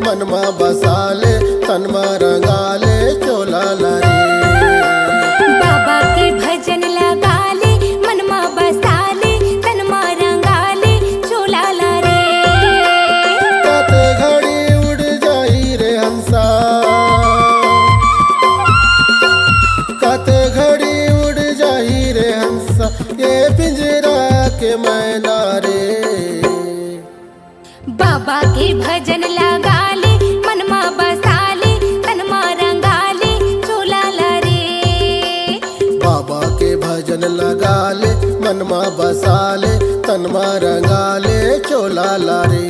मनमा बसाले तनमा रंगाले चोला लारे। बाबा के भजन लगा ले मनमा बसाले तनमा रंगाले चोला लारे। कते घड़ी उड़ जाई रे हंसा, कते घड़ी उड़ जाई रे हंसा ये पिंजरा के मैना रे। बाबा के भजन लगा ले मनमा बसाले तनमा रंगाले चोला लारे। बाबा के भजन लगा ले मनमा बसाले तनमा रंगाले चोला लारे।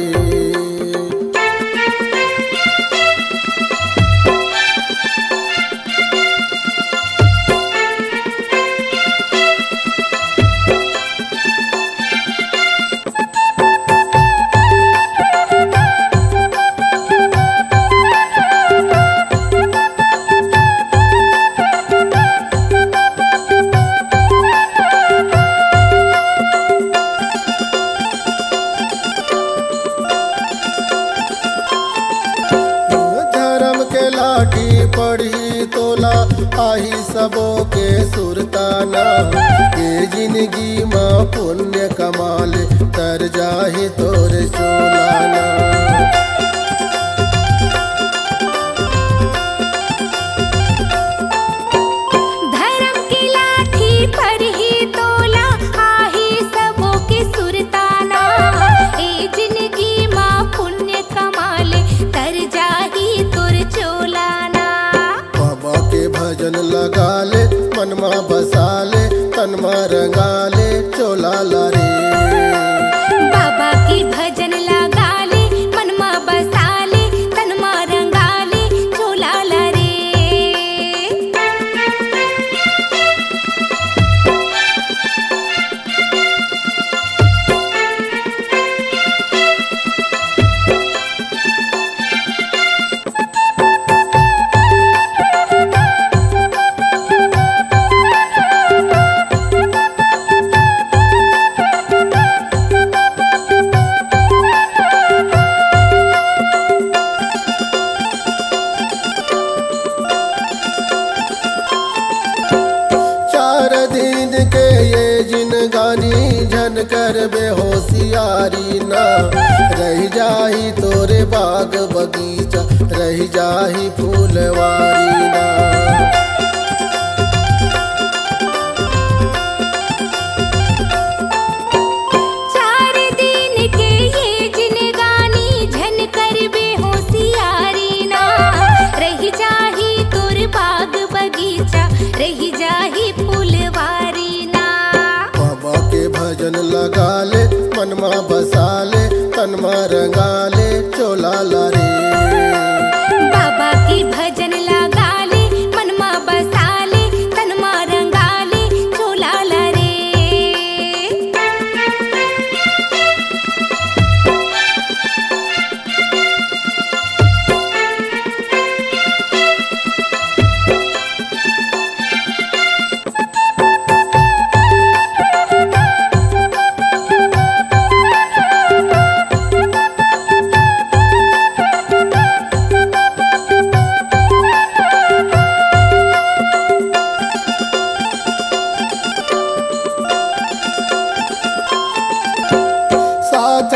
लाठी पड़ी तोला आही सबो के सुरताना। ये जिंदगी माँ पुण्य कमाल तर जाही तोर चोलाना। धर्म की लाठी पर ही तोला आही सबो के सुरताना। ये जिंदगी माँ पुण्य कमाले तर जाही तोर चोलाना। बाबा के भजन लगा ले मनमा बसाले तनमा रंगाले चोला लारे। बाबा की भजन लगा ले मनमा बसाले तनमा रंगाले चोला लारे। झन कर बेहोशियारी ना रह जाही तोरे बाग बगीचा रह जाही फूलवारी ना। चार दिन के ये जिनगानी झन कर बेहोशियारी ना रह जाही तोर बाग बगीचा रह जाही फूलवारी ना। भजन लगा ले मनमा बसाले तनमा रंगाले चोला लारे। बाबा की भजन लगा ले मनमा बसाले तनमा रंगाले चोला लारे।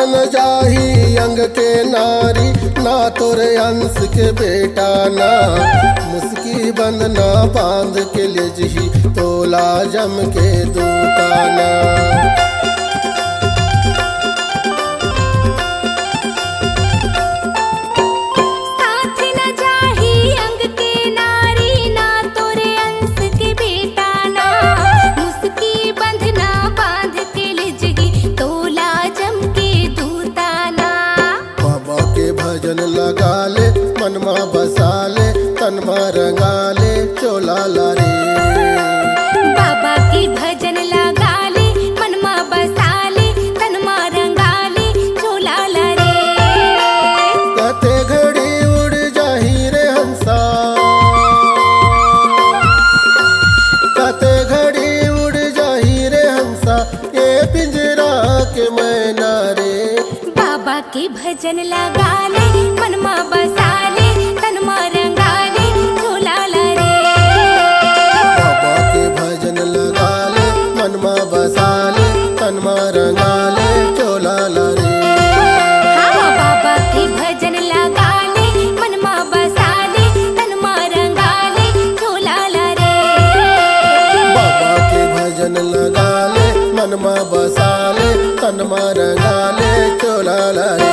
न जाही अंग के नारी ना तोरे अंश के बेटा ना। मुस्की बंद ना बांध के ले जही तोला जम के दूताना। साथ न जाही अंग के नारी ना तोरे अंश के बेटा ना। मुस्की बंध ना बांध के ले जही तोला जम के दूताना। बाबा के भजन लगा ले मनमा बसाले तनमा रंगाले चोला लारे। बाबा की भजन लगा ले मनमा बसाले तनमा रंगाले चोला लारे। कते घड़ी उड़ जाही रे हंसा, कते घड़ी उड़ जाही रे हंसा ये पिंजरा के मैना रे। बाबा के भजन लगा ले, मनमा बसा ले, तनमा रंगा ले, झूला ला रे। बाबा के भजन लगा ले, मनमा बसा ले, तनमा रंगा ले, झूला ला रे। हाँ, बाबा के भजन लगा ले, मनमा बसा ले, तनमा रंगा ले, झूला ला रे। बाबा के भजन लगा ले, मनमा बसा ले, तनमा रंगा ले, झूला ला रे।